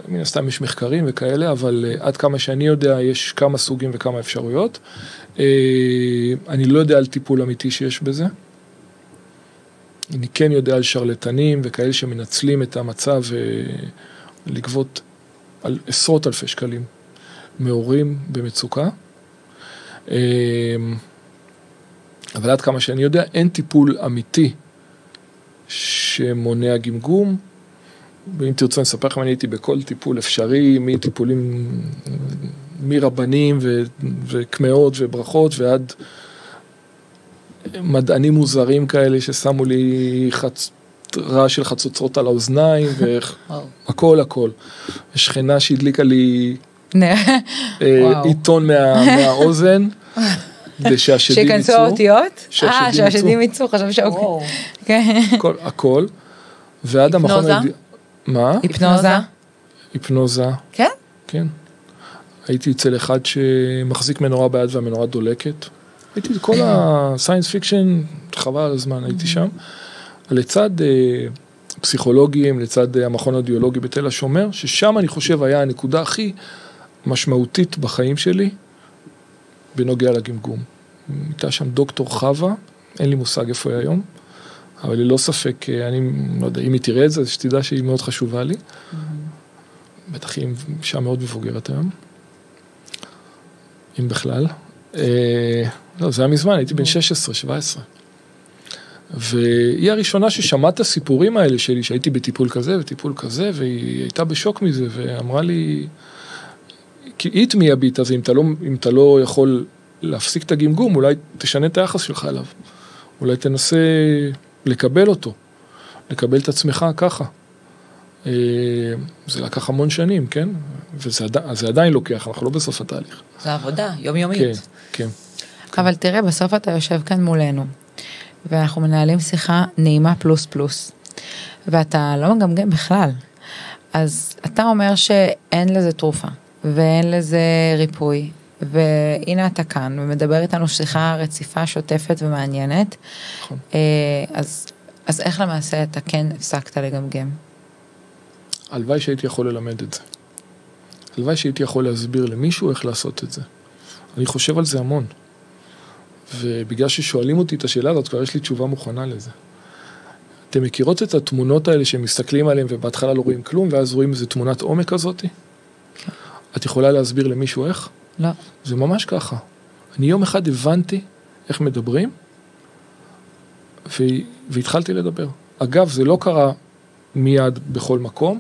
מן הסתם יש מחקרים וכאלה, אבל עד כמה שאני יודע, יש כמה סוגים וכמה אפשרויות. אני לא יודע על טיפול אמיתי שיש בזה. אני כן יודע על שרלטנים וכאלה שמנצלים את המצב ולגבות על עשרות אלפי שקלים מהורים במצוקה. אבל עד כמה שאני יודע, אין טיפול אמיתי שמונע גמגום. ואם תרצו נספר לכם, אני הייתי בכל טיפול אפשרי, מטיפולים, מרבנים וכמאות וברכות ועד מדענים מוזרים כאלה ששמו לי רעש של חצוצרות על האוזניים, הכל. השכנה שהדליקה לי עיתון מהאוזן, כדי שהשדים יצאו. שכנסו האותיות? שהשדים יצאו, חשב שאוקיי. הכל. ועד המכון... מה? היפנוזה. כן? כן. הייתי אצל אחד שמחזיק מנורה ביד והמנורה דולקת. הייתי כל הסיינס פיקשן, חבל על הזמן, הייתי שם. לצד פסיכולוגים, לצד המכון האודיולוגי בתל השומר, ששם אני חושב היה הנקודה הכי משמעותית בחיים שלי, בנוגע לגמגום. הייתה שם דוקטור חווה, אין לי מושג איפה היא היום, אבל ללא ספק, אני לא יודע, אם היא תראה את זה, שתדע שהיא מאוד חשובה לי. בטח היא אישה מאוד מבוגרת היום. אם בכלל. לא, זה היה מזמן, הייתי בן 16-17. והיא הראשונה ששמעת את הסיפורים האלה שלי, שהייתי בטיפול כזה וטיפול כזה, והיא הייתה בשוק מזה, ואמרה לי, כי היא תמיעה בי את זה, אם אתה לא יכול להפסיק את הגמגום, אולי תשנה את היחס שלך אליו. אולי תנסה לקבל אותו, לקבל את עצמך ככה. זה לקח המון שנים, כן? וזה עדיין לוקח, אנחנו לא בסוף התהליך. זה עבודה, יומיומית. כן, כן. אבל תראה, בסוף אתה יושב כאן מולנו, ואנחנו מנהלים שיחה נעימה פלוס פלוס, ואתה לא מגמגם בכלל. אז אתה אומר שאין לזה תרופה, ואין לזה ריפוי, והנה אתה כאן, ומדבר איתנו שיחה רציפה, שוטפת ומעניינת. נכון. אז איך למעשה אתה כן הפסקת לגמגם? הלוואי שהייתי יכול ללמד את זה. הלוואי שהייתי יכול להסביר למישהו איך לעשות את זה. אני חושב על זה המון. ובגלל ששואלים אותי את השאלה הזאת, כבר יש לי תשובה מוכנה לזה. אתם מכירות את התמונות האלה שמסתכלים עליהן ובהתחלה לא רואים כלום, ואז רואים איזו תמונת עומק הזאת? כן. את יכולה להסביר למישהו איך? לא. זה ממש ככה. אני יום אחד הבנתי איך מדברים, והתחלתי לדבר. אגב, זה לא קרה מיד בכל מקום,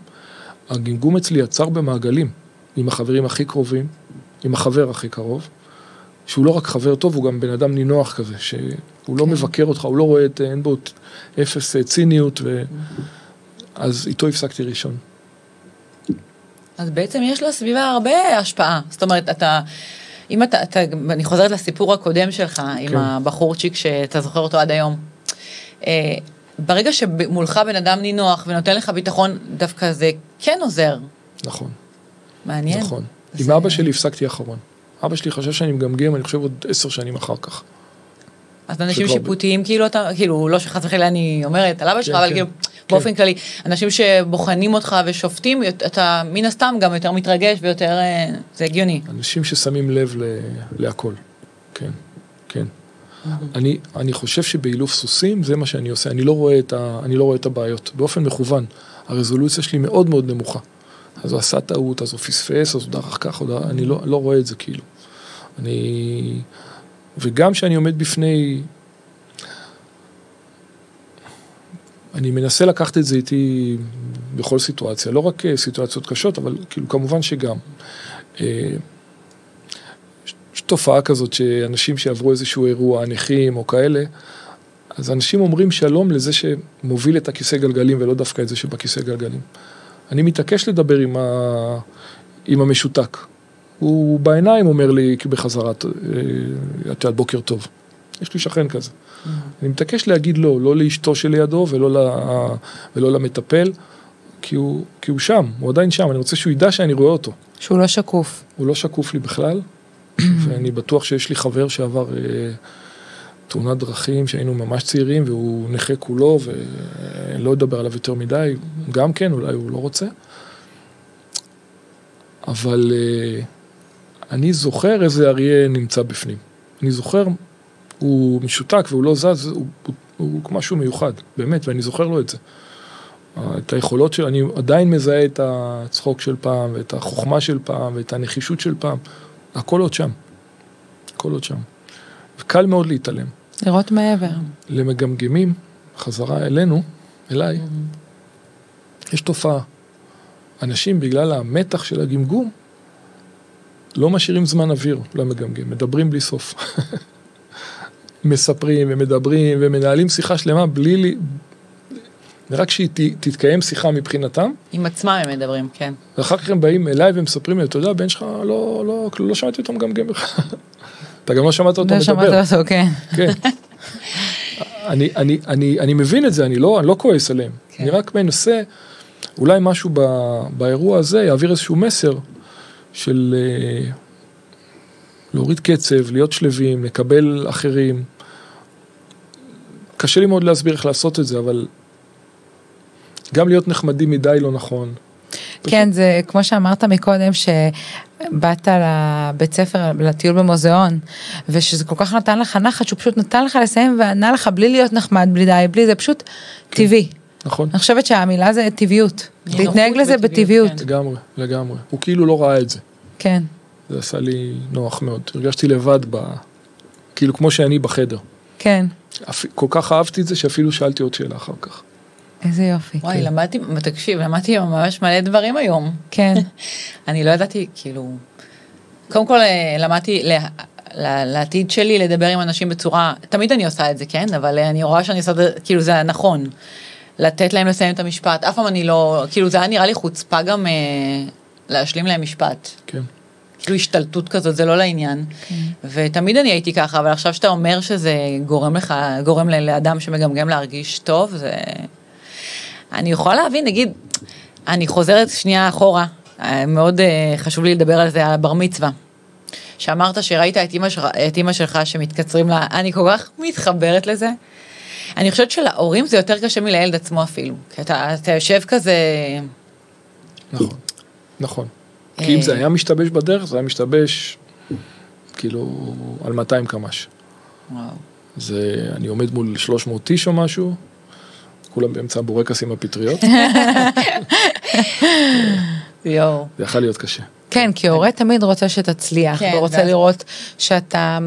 הגמגום אצלי יצר במעגלים, עם החברים הכי קרובים, עם החבר הכי קרוב, שהוא לא רק חבר טוב, הוא גם בן אדם נינוח כזה, שהוא לא מבקר אותך, הוא לא רואה אין בו אפס ציניות, אז איתו הפסקתי ראשון. אז בעצם יש לסביבה הרבה השפעה, זאת אומרת, אם אני חוזרת לסיפור הקודם שלך, עם הבחורצ'יק שאתה זוכר אותו עד היום, ברגע שמולך בן אדם נינוח ונותן לך ביטחון, דווקא זה כן עוזר. נכון. מעניין. נכון. עם אבא שלי הפסקתי אחרון. אבא שלי חשב שאני מגמגם, אני חושב עוד 10 שנים אחר כך. אז אנשים שיפוטיים, כאילו, לא שחס וחלילה אני אומרת על אבא שלך, אבל כאילו, באופן כללי, אנשים שבוחנים אותך ושופטים, אתה מן הסתם גם יותר מתרגש ויותר, זה הגיוני. אנשים ששמים לב להכל. כן, כן. אני חושב שבאילוף סוסים, זה מה שאני עושה. אני לא רואה את הבעיות. באופן מכוון, הרזולוציה שלי מאוד מאוד נמוכה. אז הוא עשה טעות, אז הוא פספס, אז הוא דרך כך, אני לא רואה את זה כאילו. וגם שאני עומד בפני, אני מנסה לקחת את זה איתי בכל סיטואציה, לא רק סיטואציות קשות, אבל כאילו כמובן שגם. יש תופעה כזאת שאנשים שעברו איזשהו אירוע, נכים או כאלה, אז אנשים אומרים שלום לזה שמוביל את הכיסא גלגלים ולא דווקא את זה שבכיסא גלגלים. אני מתעקש לדבר עם המשותק. הוא בעיניים אומר לי בחזרה, את יודעת, בוקר טוב. יש לי שכן כזה. אני מתעקש להגיד לא לאשתו שלידו ולא למטפל, כי הוא שם, הוא עדיין שם. אני רוצה שהוא ידע שאני רואה אותו. שהוא לא שקוף. הוא לא שקוף לי בכלל, ואני בטוח שיש לי חבר שעבר תאונת דרכים, שהיינו ממש צעירים, והוא נכה כולו, ואני לא אדבר עליו יותר מדי, גם כן, אולי הוא לא רוצה. אבל אני זוכר איזה אריה נמצא בפנים. אני זוכר, הוא משותק והוא לא זז, הוא משהו מיוחד, באמת, ואני זוכר לו את זה. את היכולות שלו, אני עדיין מזהה את הצחוק של פעם, ואת החוכמה של פעם, ואת הנחישות של פעם. הכל עוד שם. הכל עוד שם. וקל מאוד להתעלם. לראות מעבר. למגמגמים, חזרה אלינו, אליי, יש תופעה. אנשים בגלל המתח של הגמגום, לא משאירים זמן אוויר למגמגם, מדברים בלי סוף. מספרים ומדברים ומנהלים שיחה שלמה בלי רק שהיא תתקיים שיחה מבחינתם. עם עצמם הם מדברים, כן. ואחר כך הם באים אליי ומספרים לי, אתה יודע, בן שלך לא שמעתי אותו מגמגם בכלל. אתה גם לא שמעת אותו מדבר. לא שמעת אותו, כן. כן. אני מבין את זה, אני לא כועס עליהם. אני רק מנסה, אולי משהו באירוע הזה יעביר איזשהו מסר של להוריד קצב, להיות שלבים, לקבל אחרים. קשה לי מאוד להסביר איך לעשות את זה, אבל גם להיות נחמדים מדי לא נכון. כן, זה כמו שאמרת מקודם, שבאת לבית ספר, לטיול במוזיאון, ושזה כל כך נתן לך נחת, שהוא פשוט נתן לך לסיים, וענה לך בלי להיות נחמד, בלי די, בלי זה פשוט טבעי. נכון. אני חושבת שהמילה זה טבעיות. להתנהג לזה בטבעיות. לגמרי, לגמרי. הוא כאילו לא ראה את זה. כן. זה עשה לי נוח מאוד. הרגשתי לבד כאילו כמו שאני בחדר. כן. כל כך אהבתי את זה שאפילו שאלתי עוד שאלה אחר כך. איזה יופי. וואי, למדתי ממש מלא דברים היום. כן. אני לא ידעתי, כאילו, קודם כל למדתי לעתיד שלי לדבר עם אנשים בצורה, תמיד אני עושה את זה, כן? אבל אני רואה שאני עושה, כאילו זה נכון, לתת להם לסיים את המשפט, אף פעם אני לא, כאילו זה היה נראה לי חוצפה גם להשלים להם משפט. כן. כאילו השתלטות כזאת, זה לא לעניין. ותמיד אני הייתי ככה, אבל עכשיו שאתה אומר שזה גורם לאדם שמגמגם להרגיש טוב, זה... אני יכולה להבין, נגיד, אני חוזרת שנייה אחורה, מאוד חשוב לי לדבר על זה, על הבר מצווה. שאמרת שראית את אמא שלך שמתקצרים לה, אני כל כך מתחברת לזה. אני חושבת שלהורים זה יותר קשה מלילד עצמו אפילו, כי אתה יושב כזה... נכון, נכון. כי אם זה היה משתבש בדרך, זה היה משתבש כאילו על 200 קמ"ש. וואו. זה, אני עומד מול 300 איש או משהו, כולם באמצע הבורקס עם הפטריות. יואו. זה יכול להיות קשה. כן, כי הורה תמיד רוצה שתצליח, ורוצה לראות שאתה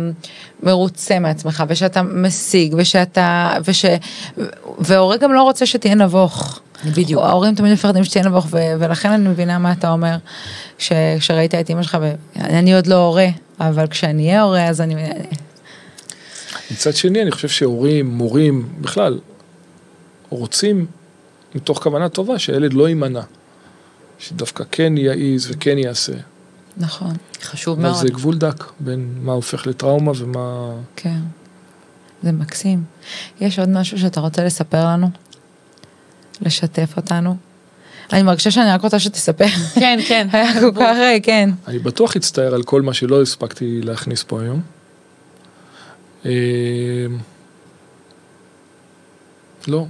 מרוצה מעצמך, ושאתה משיג, וההורה גם לא רוצה שתהיה נבוך. בדיוק. ההורים תמיד מפחדים שתהיה נבוך, ולכן אני מבינה מה אתה אומר, שראית את אמא שלך, אני עוד לא הורה, אבל כשאני אהיה הורה, אז אני... מצד שני, אני חושב שהורים, מורים, בכלל, רוצים, מתוך כוונה טובה, שהילד לא יימנע. שדווקא כן יעיז וכן יעשה. נכון. חשוב מאוד. אבל זה גבול דק בין מה הופך לטראומה ומה... כן. זה מקסים. יש עוד משהו שאתה רוצה לספר לנו? לשתף אותנו? אני מרגישה שאני רק רוצה שתספר. כן, כן. היה כל כך, כן. אני בטוח אצטער על כל מה שלא הספקתי להכניס פה היום. לא.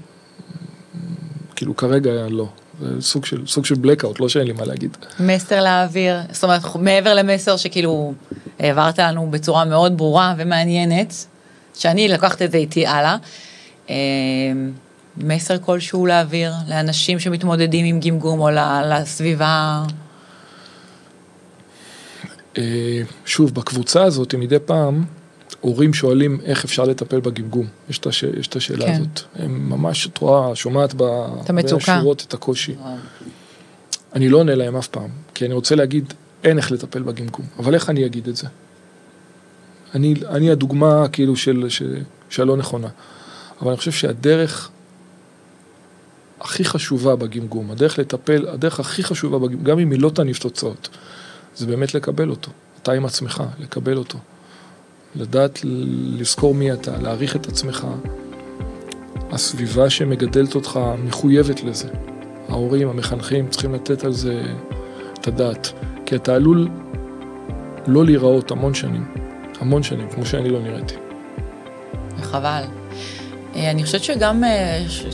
כאילו כרגע לא. זה סוג של בלקאוט, לא שאין לי מה להגיד. מסר להעביר, זאת אומרת, מעבר למסר שכאילו העברת לנו בצורה מאוד ברורה ומעניינת, שאני לקחת את זה איתי הלאה. מסר כלשהו להעביר לאנשים שמתמודדים עם גמגום או לסביבה? שוב, בקבוצה הזאת, מדי פעם, הורים שואלים איך אפשר לטפל בגמגום. יש את השאלה הזאת. הם ממש, את רואה, שומעת בשורות את הקושי. אני לא עונה להם אף פעם, כי אני רוצה להגיד, אין איך לטפל בגמגום. אבל איך אני אגיד את זה? אני הדוגמה כאילו שלא נכונה. אבל אני חושב שהדרך הכי חשובה בגמגום, הדרך הכי חשובה בגמגום, גם אם היא לא תניב תוצאות, זה באמת לקבל אותו. אתה עם עצמך, לקבל אותו. לדעת לזכור מי אתה, להעריך את עצמך. הסביבה שמגדלת אותך מחויבת לזה. ההורים, המחנכים, צריכים לתת על זה את הדעת. כי אתה עלול לא להיראות המון שנים, כמו שאני לא נראיתי. חבל. אני חושבת שגם,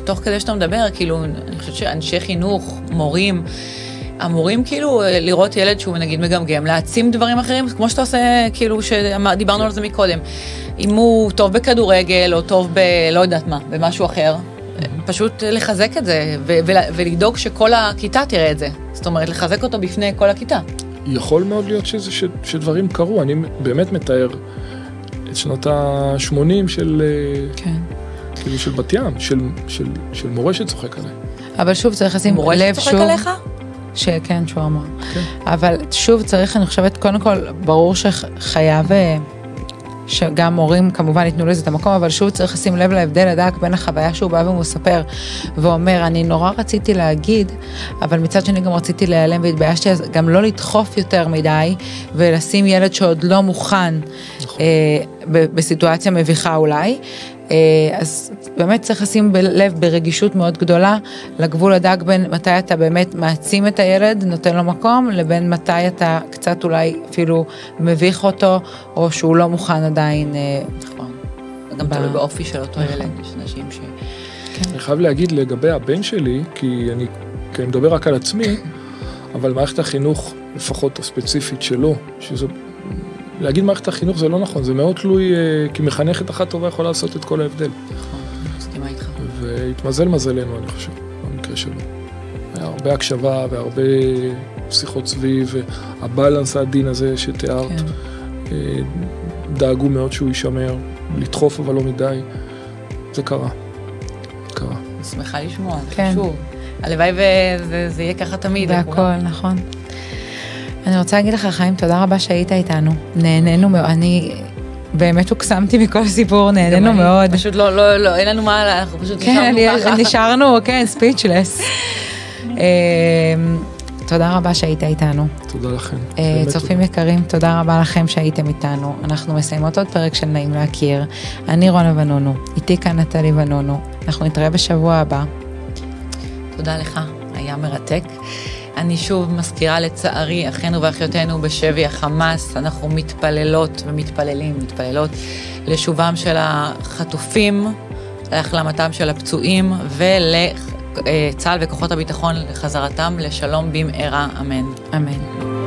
תוך כדי שאתה מדבר, כאילו, אני חושבת שאנשי חינוך, מורים, אמורים כאילו לראות ילד שהוא נגיד מגמגם, להעצים דברים אחרים, כמו שאתה עושה, כאילו, שדיברנו על זה מקודם. אם הוא טוב בכדורגל, או טוב לא יודעת מה, במשהו אחר, פשוט לחזק את זה, ולדאוג שכל הכיתה תראה את זה. זאת אומרת, לחזק אותו בפני כל הכיתה. יכול מאוד להיות שדברים קרו. אני באמת מתאר את שנות ה-80 של... כן. כאילו של בת ים, של מורה שצוחק עליי. אבל שוב צריך לשים לב שוב... מורה שצוחק עליך? שכן, שהוא אמר. כן. אבל שוב צריך, אני חושבת, קודם כל, ברור שחייב, שגם מורים כמובן ייתנו לזה את המקום, אבל שוב צריך לשים לב להבדל הדק בין החוויה שהוא בא ומספר, ואומר, אני נורא רציתי להגיד, אבל מצד שני גם רציתי להיעלם והתביישתי, אז גם לא לדחוף יותר מדי, ולשים ילד שעוד לא מוכן, בסיטואציה מביכה אולי, אז באמת צריך לשים לב ברגישות מאוד גדולה, לגבול הדק בין מתי אתה באמת מעצים את הילד, נותן לו מקום, לבין מתי אתה קצת אולי אפילו מביך אותו, או שהוא לא מוכן עדיין. נכון. גם תלוי באופי של אותו ילד, יש אנשים ש... אני חייב להגיד לגבי הבן שלי, כי אני מדבר רק על עצמי, אבל מערכת החינוך, לפחות הספציפית שלו, שזה... להגיד מערכת החינוך זה לא נכון, זה מאוד תלוי, כי מחנכת אחת טובה יכולה לעשות את כל ההבדל. מסכימה איתך. והתמזל מזלנו, אני חושב, במקרה שלו. היה הרבה הקשבה והרבה שיחות סביב, והבלנס העדין הזה שתיארת, דאגו מאוד שהוא יישמר, לדחוף אבל לא מדי. זה קרה. קרה. שמחה לשמוע, זה חשוב. הלוואי וזה יהיה ככה תמיד. והכל, נכון. אני רוצה להגיד לך, חיים, תודה רבה שהיית איתנו. נהנינו מאוד, אני באמת הוקסמתי מכל סיפור, נהנינו מאוד. פשוט לא, אין לנו מה, אנחנו פשוט נשארנו ככה. נשארנו, כן, ספיצ'לס. תודה רבה שהיית איתנו. תודה לכם. צופים יקרים, תודה רבה לכם שהייתם איתנו. אנחנו מסיימות עוד פרק של נעים להכיר. אני רונה ונונו, איתי כאן נטלי ונונו. אנחנו נתראה בשבוע הבא. תודה לך, היה מרתק. אני שוב מזכירה לצערי, אחינו ואחיותינו בשבי החמאס, אנחנו מתפללות מתפללות לשובם של החטופים, להחלמתם של הפצועים, ולצה"ל וכוחות הביטחון לחזרתם לשלום במהרה, אמן. אמן.